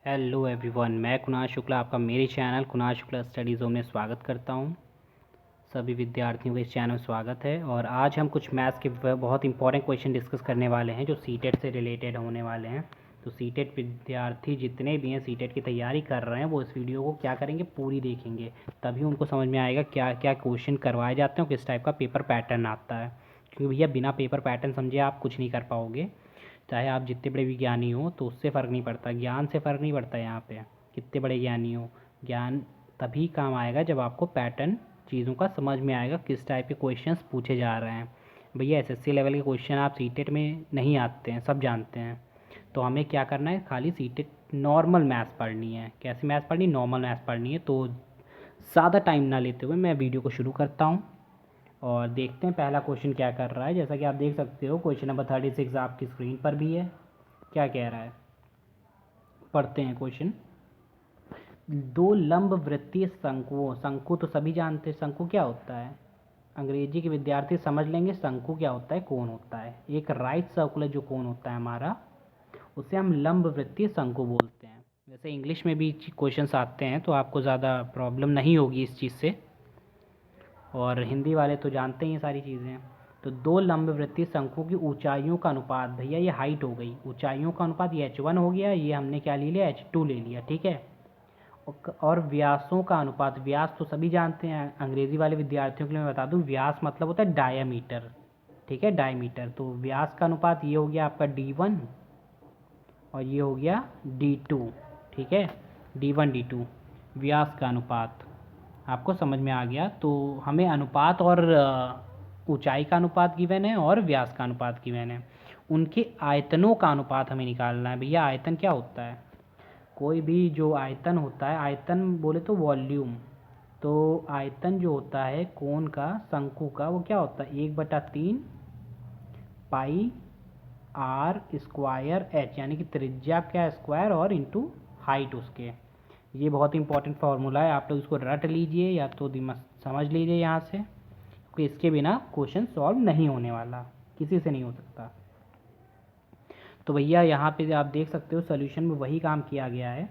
Hello everyone, मैं कुणाल शुक्ला आपका मेरे channel Kunal Shukla study zone में स्वागत करता हूं। सभी विद्यार्थियों का इस चैनल में स्वागत है। और आज हम कुछ मैथ्स के बहुत इंपॉर्टेंट क्वेश्चन डिस्कस करने वाले हैं जो सीटेट से रिलेटेड होने वाले हैं। तो सीटेट विद्यार्थी जितने भी हैं सीटेट की तैयारी कर रहे हैं वो इस वीडियो को क्या करेंगे, पूरी देखेंगे, तभी उनको समझ में आएगा क्या क्या क्वेश्चन करवाए जाते हैं और किस टाइप का पेपर पैटर्न आता है। क्योंकि भैया बिना पेपर पैटर्न समझे आप कुछ नहीं कर पाओगे। चाहे आप जितने बड़े भी ज्ञानी हो तो उससे फ़र्क नहीं पड़ता, ज्ञान से फ़र्क नहीं पड़ता। यहाँ पे कितने बड़े ज्ञानी हो, ज्ञान तभी काम आएगा जब आपको पैटर्न चीज़ों का समझ में आएगा, किस टाइप के क्वेश्चंस पूछे जा रहे हैं। भैया एसएससी लेवल के क्वेश्चन आप सीटेट में नहीं आते हैं, सब जानते हैं। तो हमें क्या करना है, खाली सीटेट नॉर्मल मैथ्स पढ़नी है। कैसी मैथ्स पढ़नी, नॉर्मल मैथ्स पढ़नी है। तो ज़्यादा टाइम ना लेते हुए मैं वीडियो को शुरू करता हूँ और देखते हैं पहला क्वेश्चन क्या कर रहा है। जैसा कि आप देख सकते हो क्वेश्चन नंबर 36 आपकी स्क्रीन पर भी है। क्या कह रहा है, पढ़ते हैं क्वेश्चन। दो लंब वृत्तीय शंकुओं, शंकु तो सभी जानते हैं, शंकु क्या होता है, अंग्रेजी के विद्यार्थी समझ लेंगे शंकु क्या होता है, कौन होता है। एक राइट सर्कुलर जो कौन होता है हमारा, उसे हम लंब वृत्तीय शंकु बोलते हैं। वैसे इंग्लिश में भी क्वेश्चंस आते हैं तो आपको ज़्यादा प्रॉब्लम नहीं होगी इस चीज़ से, और हिंदी वाले तो जानते ही हैं सारी चीज़ें। तो दो लंबवृत्तीय शंकु की ऊंचाइयों का अनुपात, भैया ये हाइट हो गई, ऊंचाइयों का अनुपात ये h1 हो गया, ये हमने क्या ले लिया, h2 ले लिया, ठीक है। और व्यासों का अनुपात, व्यास तो सभी जानते हैं, अंग्रेजी वाले विद्यार्थियों के लिए मैं बता दूं, व्यास मतलब होता है डायामीटर, ठीक है, डायमीटर। तो व्यास का अनुपात ये हो गया आपका d1 और ये हो गया d2, ठीक है, d1 d2 व्यास का अनुपात आपको समझ में आ गया। तो हमें अनुपात और ऊंचाई का अनुपात गिवन है और व्यास का अनुपात गिवन है। उनके आयतनों का अनुपात हमें निकालना है। भैया आयतन क्या होता है, कोई भी जो आयतन होता है, आयतन बोले तो वॉल्यूम, तो आयतन जो होता है कोण का, शंकु का, वो क्या होता है, 1/3 पाई आर स्क्वायर एच, यानी कि त्रिज्या का स्क्वायर और इंटू हाइट उसके। ये बहुत इंपॉर्टेंट फार्मूला है, आप लोग इसको रट लीजिए या तो दिमाग समझ लीजिए यहाँ से, क्योंकि इसके बिना क्वेश्चन सॉल्व नहीं होने वाला, किसी से नहीं हो सकता। तो भैया यहाँ पे आप देख सकते हो सोल्यूशन में वही काम किया गया है।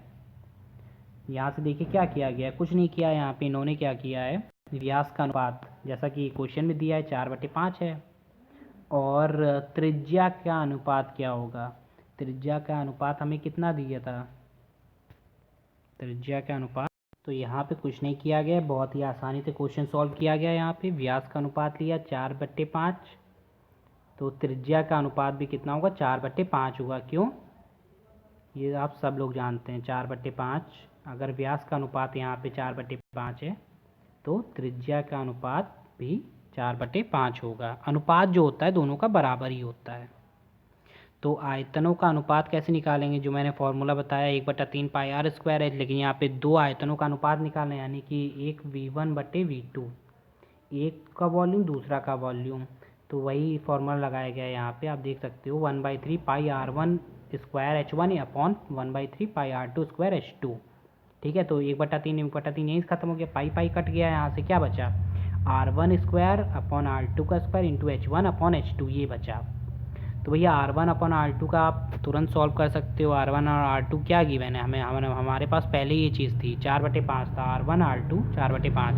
यहाँ से देखिए क्या किया गया है, कुछ नहीं किया। यहाँ पे इन्होंने क्या किया है, व्यास का अनुपात जैसा कि क्वेश्चन में दिया है 4/5 है, और त्रिज्या का अनुपात क्या होगा, त्रिज्या का अनुपात हमें कितना दिया था, त्रिज्या का अनुपात, तो यहाँ पे कुछ नहीं किया गया, बहुत ही आसानी से क्वेश्चन सॉल्व किया गया। यहाँ पे व्यास का अनुपात लिया 4/5, तो त्रिज्या का अनुपात भी कितना होगा, 4/5 होगा। क्यों, ये आप सब लोग जानते हैं 4/5। अगर व्यास का अनुपात यहाँ पे 4/5 है तो त्रिज्या का अनुपात भी 4/5 होगा। अनुपात जो होता है दोनों का बराबर ही होता है। तो आयतनों का अनुपात कैसे निकालेंगे, जो मैंने फॉर्मूला बताया 1/3 पाई आर स्क्वायर है, लेकिन यहाँ पे दो आयतनों का अनुपात निकालना है, यानी कि एक V1/V2, एक का वॉल्यूम दूसरा का वॉल्यूम। तो वही फॉर्मूला लगाया गया है यहाँ पे, आप देख सकते हो 1/3 पाई R1 स्क्वायर H1 अपॉन 1/3 पाई R2 स्क्वायर H2, ठीक है। तो 1/3 यहीं खत्म हो गया, पाई पाई कट गया, यहाँ से क्या बचा, R1 स्क्वायर अपॉन R2 का square into H1 upon H2, ये बचा। तो भैया R1 अपॉन R2 का आप तुरंत सॉल्व कर सकते हो। R1 और R2 क्या गिवन है हमें, हमारे पास पहले ये चीज़ थी, 4/5 था, R1 R2 4/5,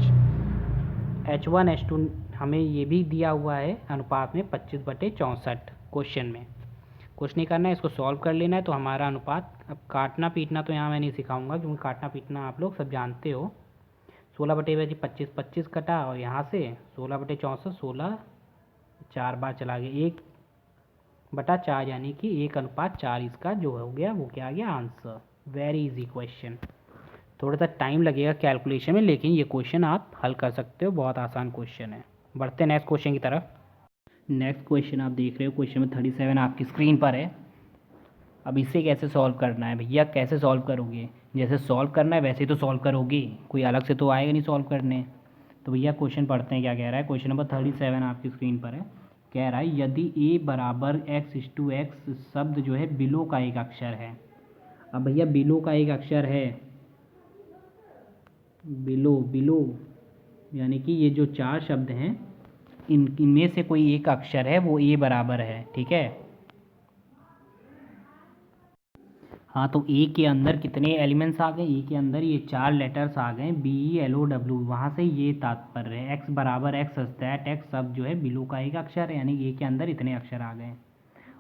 H1 H2 हमें ये भी दिया हुआ है अनुपात में 25/64 क्वेश्चन में। कुछ नहीं करना है, इसको सॉल्व कर लेना है तो हमारा अनुपात, अब काटना पीटना तो यहाँ मैं नहीं सिखाऊंगा क्योंकि काटना पीटना आप लोग सब जानते हो। 16/25 25 कटा, और यहाँ से 16/64 16 4 बार चला गया, 1/4, यानी कि 1:4 इसका जो हो गया वो क्या आ गया आंसर। वेरी इजी क्वेश्चन, थोड़ा सा टाइम लगेगा कैलकुलेशन में, लेकिन ये क्वेश्चन आप हल कर सकते हो, बहुत आसान क्वेश्चन है। बढ़ते हैं नेक्स्ट क्वेश्चन की तरफ। नेक्स्ट क्वेश्चन आप देख रहे हो, क्वेश्चन नंबर 37 आपकी स्क्रीन पर है। अब इसे कैसे सॉल्व करना है भैया, कैसे सॉल्व करोगे, जैसे सॉल्व करना है वैसे ही तो सॉल्व करोगे, कोई अलग से तो आएगा नहीं सॉल्व करने। तो भैया क्वेश्चन पढ़ते हैं क्या कह रहा है। क्वेश्चन नंबर 37 आपकी स्क्रीन पर है, कह रहा है यदि a बराबर x/x शब्द जो है बिलो का एक अक्षर है। अब भैया बिलो का एक अक्षर है, बिलो बिलो यानी कि ये जो चार शब्द हैं इनमें से कोई एक अक्षर है वो a बराबर है, ठीक है। हाँ, तो ए के अंदर कितने एलिमेंट्स आ गए, ए के अंदर ये 4 लेटर्स आ गए, BELOW, वहाँ से ये तात्पर्य है एक्स बराबर एक्स दैट एक्स सब जो है बिलो का एक अक्षर है, यानी ए के अंदर इतने अक्षर आ गए।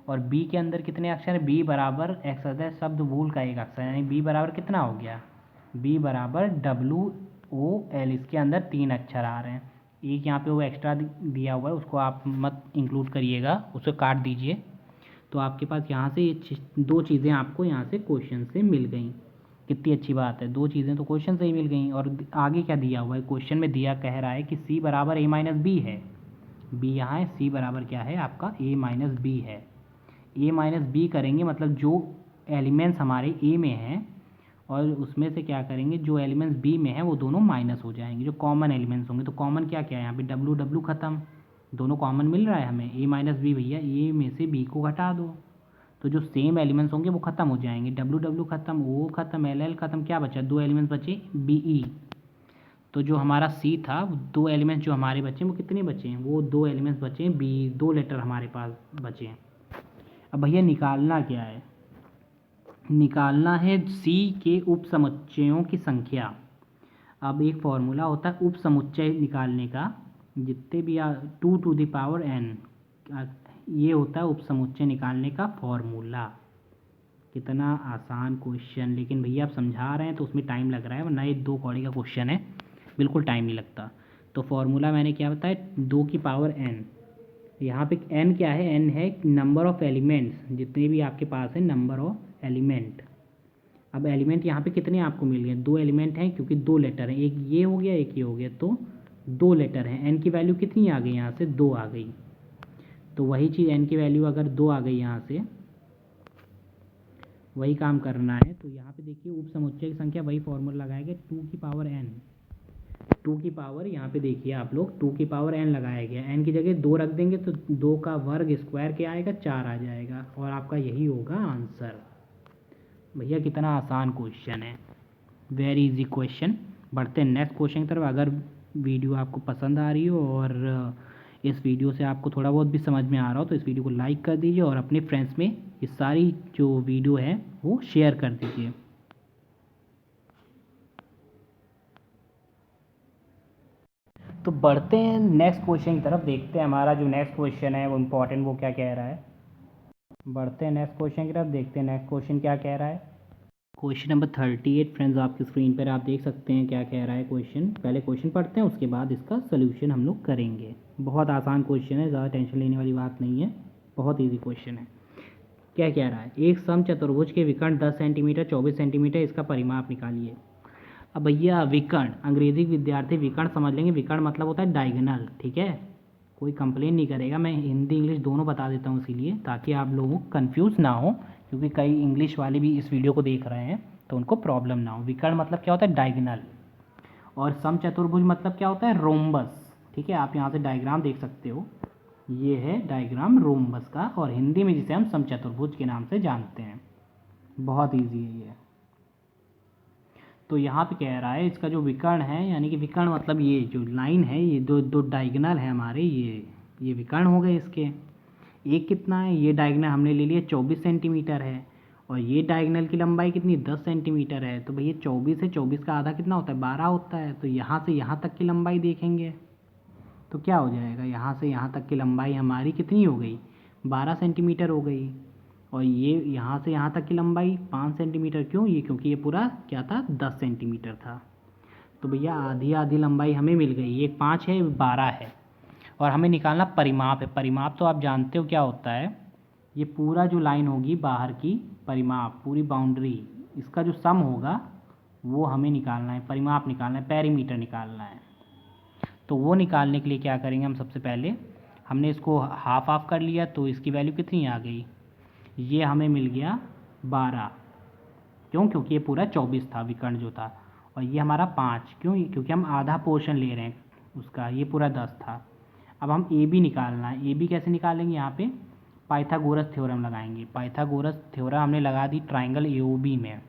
और बी के अंदर कितने अक्षर है, बी बराबर एक्स दैट शब्द भूल का एक अक्षर है, यानी बी बराबर कितना हो गया, बी बराबर WOL, इसके अंदर 3 अक्षर आ रहे हैं। एक यहाँ पे वो एक्स्ट्रा दिया हुआ है, उसको आप मत इंक्लूड करिएगा, उसे काट दीजिए। तो आपके पास यहाँ से ये 2 चीज़ें आपको यहाँ से क्वेश्चन से मिल गई। कितनी अच्छी बात है, 2 चीज़ें तो क्वेश्चन से ही मिल गई। और आगे क्या दिया हुआ है, क्वेश्चन में दिया कह रहा है कि C बराबर A-B है, B यहाँ है, C बराबर क्या है आपका A-B है। A-B करेंगे मतलब जो एलिमेंट्स हमारे A में हैं और उसमें से क्या करेंगे, जो एलिमेंट्स B में हैं वो दोनों माइनस हो जाएंगे, जो कॉमन एलिमेंट्स होंगे। तो कॉमन क्या क्या है यहाँ पे, W ख़त्म, दोनों कॉमन मिल रहा है हमें, A-B भैया A में से B को घटा दो, तो जो सेम एलिमेंट्स होंगे वो ख़त्म हो जाएंगे, W ख़त्म, O ख़त्म, LL ख़त्म, क्या बचा, 2 एलिमेंट्स बचे BE। तो जो हमारा C था, 2 एलिमेंट्स जो हमारे बचे वो कितने बचे हैं, वो 2 एलिमेंट्स बचे हैं BE, 2 लेटर हमारे पास बचे हैं। अब भैया निकालना क्या है, निकालना है C के उप समुच्चयों की संख्या। अब एक फॉर्मूला होता है उप समुच्चय निकालने का, जितने भी 2 to the power n, ये होता है उप समुच्चय निकालने का फॉर्मूला। कितना आसान क्वेश्चन, लेकिन भैया आप समझा रहे हैं तो उसमें टाइम लग रहा है, वरना ये 2 कौड़ी का क्वेश्चन है, बिल्कुल टाइम नहीं लगता। तो फॉर्मूला मैंने क्या बताया, 2 की पावर n, यहाँ पे n क्या है, n है नंबर ऑफ़ एलिमेंट्स, जितने भी आपके पास है नंबर ऑफ एलिमेंट। अब एलिमेंट यहाँ पे कितने आपको मिल गए, 2 एलिमेंट हैं, क्योंकि 2 लेटर हैं, एक ये हो गया एक ये हो गया, तो 2 लेटर हैं। n की वैल्यू कितनी आ गई, यहाँ से 2 आ गई। तो वही चीज़ n की वैल्यू अगर 2 आ गई, यहाँ से वही काम करना है। तो यहाँ पे देखिए उप समुच्चय की संख्या, वही फॉर्मूला लगाएंगे, 2 की पावर n, 2 की पावर, यहाँ पे देखिए आप लोग 2 की पावर n लगाया गया, n की जगह 2 रख देंगे तो 2 का वर्ग स्क्वायर क्या आएगा, 4 आ जाएगा, और आपका यही होगा आंसर। भैया कितना आसान क्वेश्चन है, वेरी इजी क्वेश्चन। बढ़ते हैं नेक्स्ट क्वेश्चन की तरफ। अगर वीडियो आपको पसंद आ रही हो और इस वीडियो से आपको थोड़ा बहुत भी समझ में आ रहा हो तो इस वीडियो को लाइक कर दीजिए और अपने फ्रेंड्स में ये सारी जो वीडियो है वो शेयर कर दीजिए। तो बढ़ते हैं नेक्स्ट क्वेश्चन की तरफ, देखते हैं हमारा जो नेक्स्ट क्वेश्चन है वो इम्पोर्टेंट, वो क्या कह रहा है। बढ़ते हैं नेक्स्ट क्वेश्चन की तरफ, देखते हैं नेक्स्ट क्वेश्चन क्या कह रहा है। क्वेश्चन नंबर 38 फ्रेंड्स, आपकी स्क्रीन पर आप देख सकते हैं क्या कह रहा है क्वेश्चन। पहले क्वेश्चन पढ़ते हैं, उसके बाद इसका सोल्यूशन हम लोग करेंगे। बहुत आसान क्वेश्चन है, ज़्यादा टेंशन लेने वाली बात नहीं है, बहुत ईजी क्वेश्चन है। क्या कह रहा है, एक समचतुर्भुज के विकर्ण 10 सेंटीमीटर 24 सेंटीमीटर, इसका परिमाप निकालिए। अब भैया विकर्ण, अंग्रेजी विद्यार्थी विकर्ण समझ लेंगे, विकर्ण मतलब होता है डायगोनल, ठीक है, कोई कंप्लेन नहीं करेगा। मैं हिंदी इंग्लिश दोनों बता देता हूँ इसीलिए, ताकि आप लोगों को कन्फ्यूज़ ना हो, क्योंकि कई इंग्लिश वाले भी इस वीडियो को देख रहे हैं तो उनको प्रॉब्लम ना हो। विकर्ण मतलब क्या होता है, डायगोनल, और समचतुर्भुज मतलब क्या होता है, रोम्बस, ठीक है। आप यहाँ से डायग्राम देख सकते हो, ये है डायग्राम रोम्बस का, और हिंदी में जिसे हम समचतुर्भुज के नाम से जानते हैं। बहुत ईजी है ये। तो यहाँ पे कह रहा है इसका जो विकर्ण है, यानी कि विकर्ण मतलब ये जो लाइन है, ये दो दो डायगोनल है हमारे, ये विकर्ण हो गए इसके। एक कितना है, ये डायगोनल हमने ले लिया 24 सेंटीमीटर है, और ये डायगोनल की लंबाई कितनी 10 सेंटीमीटर है। तो भैया 24 है, 24 का आधा कितना होता है, 12 होता है। तो यहाँ से यहाँ तक की लंबाई देखेंगे तो क्या हो जाएगा, यहाँ से यहाँ तक की लंबाई हमारी कितनी हो गई, 12 सेंटीमीटर हो गई। और ये यहाँ से यहाँ तक की लंबाई 5 सेंटीमीटर, क्यों, ये क्योंकि ये पूरा क्या था, 10 सेंटीमीटर था। तो भैया आधी आधी लंबाई हमें मिल गई, एक 5 है 12 है, और हमें निकालना परिमाप है। परिमाप तो आप जानते हो क्या होता है, ये पूरा जो लाइन होगी बाहर की, परिमाप पूरी बाउंड्री, इसका जो सम होगा वो हमें निकालना है, परिमाप निकालना है, पेरीमीटर निकालना है। तो वो निकालने के लिए क्या करेंगे हम, सबसे पहले हमने इसको हाफ हाफ कर लिया, तो इसकी वैल्यू कितनी आ गई, ये हमें मिल गया 12, क्यों, क्योंकि ये पूरा 24 था विकर्ण जो था, और ये हमारा 5, क्यों, क्योंकि हम आधा पोर्शन ले रहे हैं उसका, ये पूरा 10 था। अब हम ए बी निकालना है, ए बी कैसे निकालेंगे, यहाँ पे पाइथागोरस थ्योरम लगाएंगे। पाइथागोरस थ्योरम हमने लगा दी ट्राइंगल ए ओ बी में।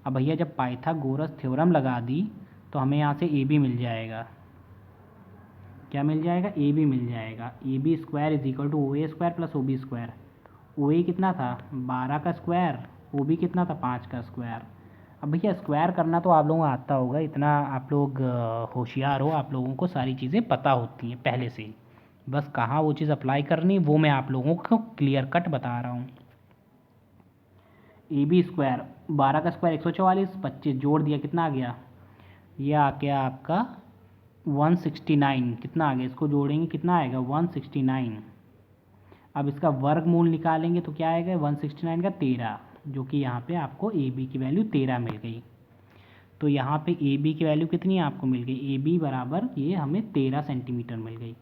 अब भैया जब पाइथागोरस थ्योरम लगा दी तो हमें यहाँ से ए बी मिल जाएगा, क्या मिल जाएगा, ए बी मिल जाएगा। A B square is equal to O A square plus O B square. O A कितना था, 12 का स्क्वायर, ओ बी कितना था 5 का स्क्वायर। अब भैया स्क्वायर करना तो आप लोगों को आता होगा, इतना आप लोग होशियार हो, आप लोगों को सारी चीज़ें पता होती हैं पहले से ही, बस कहाँ वो चीज़ अप्लाई करनी वो मैं आप लोगों को क्लियर कट बता रहा हूँ। ए बी स्क्वायर 12 का स्क्वायर 144, 25 जोड़ दिया कितना आ गया, ये आ गया आपका 169। कितना आ गया, इसको जोड़ेंगे कितना आएगा 169। अब इसका वर्गमूल निकालेंगे तो क्या आएगा 169 का 13, जो कि यहाँ पे आपको ए बी की वैल्यू 13 मिल गई। तो यहाँ पे ए बी की वैल्यू कितनी आपको मिल गई, ए बी बराबर ये हमें 13 सेंटीमीटर मिल गई।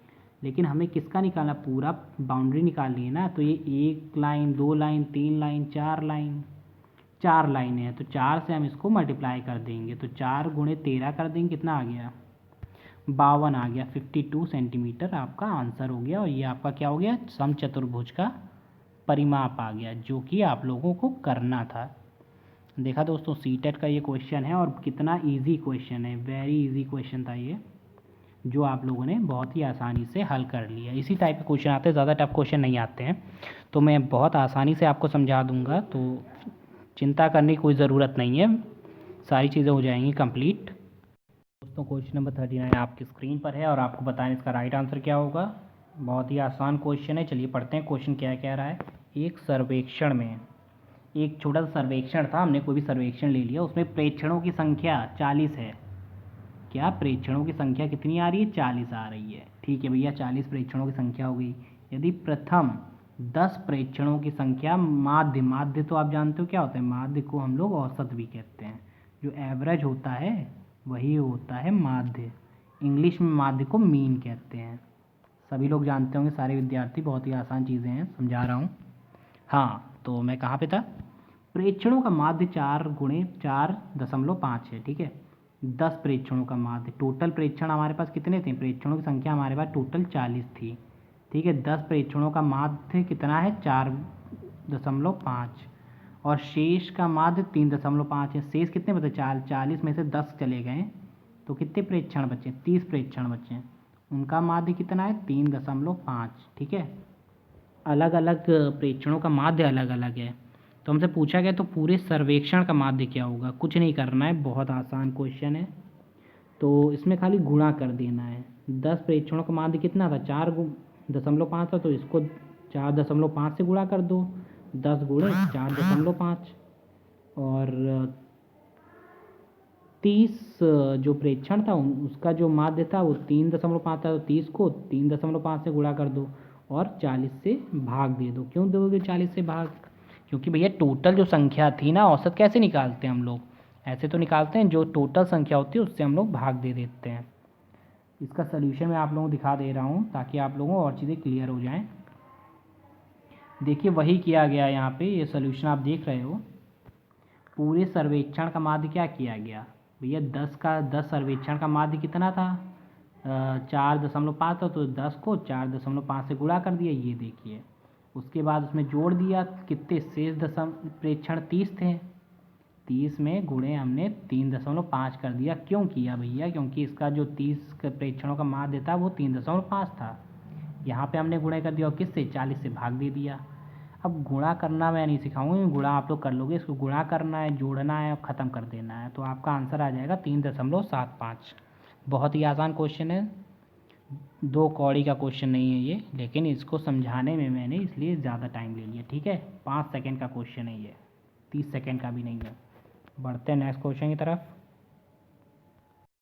लेकिन हमें किसका निकालना, पूरा बाउंड्री निकालनी है ना, तो ये 1 लाइन 2 लाइन 3 लाइन 4 लाइन, 4 लाइनें हैं, तो 4 से हम इसको मल्टीप्लाई कर देंगे, तो 4 गुणे 13 कर देंगे, कितना आ गया 52 आ गया। 52 सेंटीमीटर आपका आंसर हो गया, और ये आपका क्या हो गया, समचतुर्भुज का परिमाप आ गया, जो कि आप लोगों को करना था। देखा दोस्तों, सीटेट का ये क्वेश्चन है, और कितना इजी क्वेश्चन है, वेरी इजी क्वेश्चन था ये, जो आप लोगों ने बहुत ही आसानी से हल कर लिया। इसी टाइप के क्वेश्चन आते हैं, ज़्यादा टफ क्वेश्चन नहीं आते हैं, तो मैं बहुत आसानी से आपको समझा दूंगा, तो चिंता करने की कोई ज़रूरत नहीं है, सारी चीज़ें हो जाएंगी कंप्लीट। दोस्तों क्वेश्चन नंबर 39 आपकी स्क्रीन पर है, और आपको बताएं इसका राइट आंसर क्या होगा। बहुत ही आसान क्वेश्चन है, चलिए पढ़ते हैं क्वेश्चन क्या कह रहा है। एक सर्वेक्षण में, एक छोटा सा सर्वेक्षण था, हमने कोई भी सर्वेक्षण ले लिया, उसमें प्रेक्षणों की संख्या 40 है। क्या प्रेक्षणों की संख्या कितनी आ रही है, 40 आ रही है। ठीक है भैया, 40 प्रेक्षणों की संख्या हो गई। यदि प्रथम 10 प्रेक्षणों की संख्या माध्य, माध्य तो आप जानते हो क्या होता है, माध्य को हम लोग औसत भी कहते हैं, जो एवरेज होता है वही होता है माध्य। इंग्लिश में माध्य को मीन कहते हैं, सभी लोग जानते होंगे, सारे विद्यार्थी, बहुत ही आसान चीज़ें हैं, समझा रहा हूँ। हाँ, तो मैं कहाँ पे था, प्रेक्षणों का माध्य 4 गुणे 4.5 है। ठीक है, 10 प्रेक्षणों का माध्य, टोटल प्रेक्षण हमारे पास कितने थे, प्रेक्षणों की संख्या हमारे पास टोटल 40 थी। ठीक है, 10 प्रेक्षणों का माध्य कितना है 4.5, और शेष का माध्य 3.5 है। शेष कितने बचे, 40 में से 10 चले गए, तो कितने प्रेक्षण बचे, 30 प्रेक्षण बचे, उनका माध्य कितना है 3.5। ठीक है, अलग अलग प्रेक्षणों का माध्य अलग अलग है। तो हमसे पूछा गया तो पूरे सर्वेक्षण का माध्य क्या होगा, कुछ नहीं करना है, बहुत आसान क्वेश्चन है, तो इसमें खाली गुणा कर देना है। 10 प्रेक्षणों का माध्य कितना था 4.5 था, तो इसको 4.5 से गुणा कर दो, 10 गुणे 4.5, और 30 जो प्रेक्षण था उसका जो माध्य था वो 3.5 था, तो 30 को 3.5 से गुणा कर दो, और 40 से भाग दे दो। क्यों दोगे 40 से भाग, क्योंकि भैया टोटल जो संख्या थी ना, औसत कैसे निकालते हैं हम लोग, ऐसे तो निकालते हैं, जो टोटल संख्या होती है उससे हम लोग भाग दे देते हैं। इसका सल्यूशन मैं आप लोगों को दिखा दे रहा हूँ, ताकि आप लोगों को और चीज़ें क्लियर हो जाएँ। देखिए वही किया गया यहाँ पे, ये सल्यूशन आप देख रहे हो। पूरे सर्वेक्षण का माध्य क्या किया गया भैया, 10 सर्वेक्षण का माध्य कितना था 4.5 था, तो 10 को 4.5 से गुणा कर दिया, ये देखिए। उसके बाद उसमें जोड़ दिया, कितने शेष प्रेक्षण 30 थे, 30 में गुणे हमने 3.5 कर दिया। क्यों किया भैया, क्योंकि इसका जो 30 प्रेक्षणों का माध्य था वो 3.5 था, यहाँ पे हमने गुणा कर दिया, और किससे 40 से भाग दे दिया। अब गुणा करना मैं नहीं सिखाऊंगा, गुणा आप लोग कर लोगे, इसको गुणा करना है, जोड़ना है और ख़त्म कर देना है, तो आपका आंसर आ जाएगा 3.75। बहुत ही आसान क्वेश्चन है, 2 कौड़ी का क्वेश्चन नहीं है ये, लेकिन इसको समझाने में मैंने इसलिए ज़्यादा टाइम ले लिया। ठीक है, 5 सेकेंड का क्वेश्चन है ये, 30 सेकेंड का भी नहीं है। बढ़ते हैं नेक्स्ट क्वेश्चन की तरफ।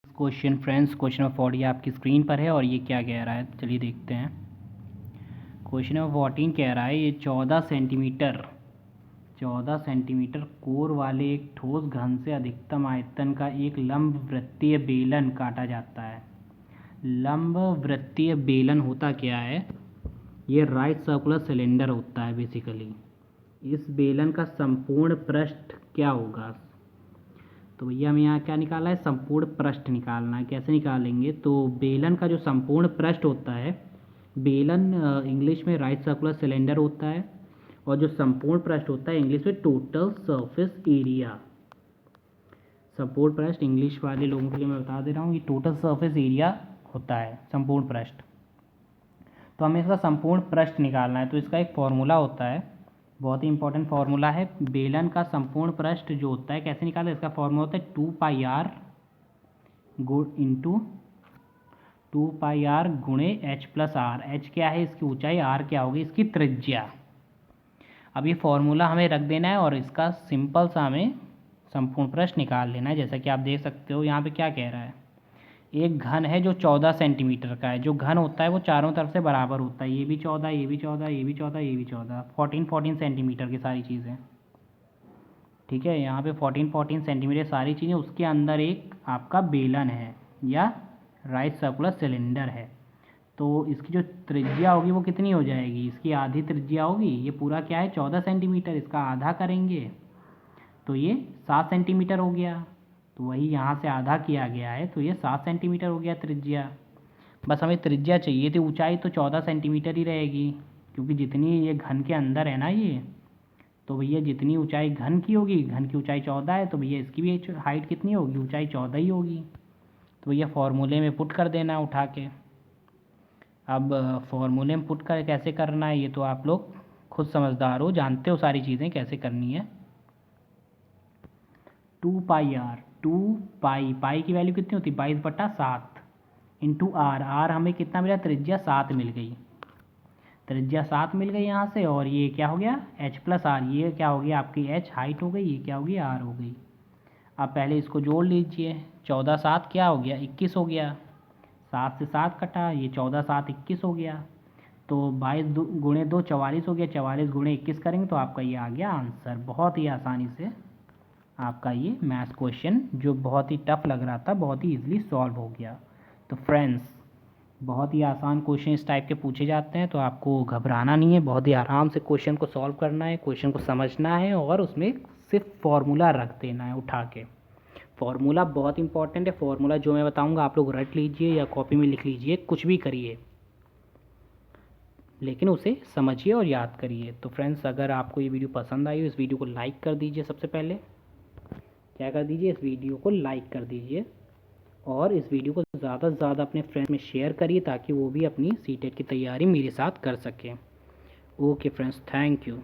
क्वेश्चन फ्रेंड्स, क्वेश्चन नंबर 40 आपकी स्क्रीन पर है, और ये क्या कह रहा है, चलिए देखते हैं। क्वेश्चन नंबर 14 कह रहा है, ये 14 सेंटीमीटर कोर वाले एक ठोस घन से अधिकतम आयतन का एक लंब वृत्तीय बेलन काटा जाता है। लंब वृत्तीय बेलन होता क्या है, ये राइट सर्कुलर सिलेंडर होता है बेसिकली। इस बेलन का संपूर्ण पृष्ठ क्या होगा, तो भैया हमें यहाँ क्या निकालना है, संपूर्ण पृष्ठ निकालना है। कैसे निकालेंगे, तो बेलन का जो संपूर्ण पृष्ठ होता है, बेलन इंग्लिश में राइट सर्कुलर सिलेंडर होता है, और जो संपूर्ण पृष्ठ होता है इंग्लिश में टोटल सरफेस एरिया। संपूर्ण पृष्ठ इंग्लिश वाले लोगों के लिए मैं बता दे रहा हूँ, ये टोटल सरफेस एरिया होता है संपूर्ण पृष्ठ। तो हमें इसका संपूर्ण पृष्ठ निकालना है, तो इसका एक फॉर्मूला होता है, बहुत ही इंपॉर्टेंट फार्मूला है। बेलन का संपूर्ण पृष्ठ जो होता है कैसे निकालते हैं, इसका फार्मूला होता है 2πr इंटू 2πr गुणे h प्लस आर। एच क्या है इसकी ऊंचाई, आर क्या होगी इसकी त्रिज्या। अब ये फार्मूला हमें रख देना है और इसका सिंपल सा हमें संपूर्ण पृष्ठ निकाल लेना है। जैसा कि आप देख सकते हो यहाँ पे क्या कह रहा है, एक घन है जो 14 सेंटीमीटर का है। जो घन होता है वो चारों तरफ से बराबर होता है, ये भी 14, ये भी 14, ये भी 14, ये भी 14, 14 सेंटीमीटर की सारी चीज़ें। ठीक है, यहाँ पे 14 सेंटीमीटर सारी चीज़ें। उसके अंदर एक आपका बेलन है या राइट सर्कुलर सिलेंडर है। तो इसकी जो त्रिज्या होगी वो कितनी हो जाएगी, इसकी आधी त्रिज्या होगी। ये पूरा क्या है 14 सेंटीमीटर, इसका आधा करेंगे तो ये 7 सेंटीमीटर हो गया। तो वही यहाँ से आधा किया गया है तो ये 7 सेंटीमीटर हो गया त्रिज्या। बस हमें त्रिज्या चाहिए थी, ऊंचाई तो 14 सेंटीमीटर ही रहेगी क्योंकि जितनी ये घन के अंदर है ना ये, तो भैया जितनी ऊंचाई घन की होगी, घन की ऊंचाई 14 है तो भैया इसकी भी हाइट कितनी होगी, ऊंचाई 14 ही होगी। तो भैया फॉर्मूले में पुट कर देना है उठा के। अब फॉर्मूले में पुट कर कैसे करना है ये तो आप लोग खुद समझदार हो, जानते हो सारी चीज़ें कैसे करनी है। 2πr, 2 पाई की वैल्यू कितनी होती है 22/7 इंटू आर। आर हमें कितना मिला, त्रिज्या 7 मिल गई, त्रिज्या 7 मिल गई यहाँ से। और ये क्या हो गया h प्लस आर, ये क्या हो गया आपकी h हाइट हो गई, ये क्या हो गई r हो गई। अब पहले इसको जोड़ लीजिए, 14 7 क्या हो गया 21 हो गया, 7 से 7 कटा, ये 14 7 21 हो गया। तो 22 गुणे 2 44 हो गया, 44 गुणे 21 करेंगे तो आपका ये आ गया आंसर। बहुत ही आसानी से आपका ये मैथ्स क्वेश्चन जो बहुत ही टफ लग रहा था बहुत ही ईजिली सॉल्व हो गया। तो फ्रेंड्स बहुत ही आसान क्वेश्चन इस टाइप के पूछे जाते हैं तो आपको घबराना नहीं है, बहुत ही आराम से क्वेश्चन को सॉल्व करना है, क्वेश्चन को समझना है और उसमें सिर्फ फार्मूला रख देना है उठा के। फार्मूला बहुत इंपॉर्टेंट है, फार्मूला जो मैं बताऊंगा आप लोग रट लीजिए या कॉपी में लिख लीजिए, कुछ भी करिए लेकिन उसे समझिए और याद करिए। तो फ्रेंड्स अगर आपको ये वीडियो पसंद आई हो इस वीडियो को लाइक कर दीजिए, सबसे पहले क्या कर दीजिए इस वीडियो को लाइक कर दीजिए और इस वीडियो को ज़्यादा से ज़्यादा अपने फ्रेंड्स में शेयर करिए ताकि वो भी अपनी सीटेट की तैयारी मेरे साथ कर सकें। Okay friends, thank you.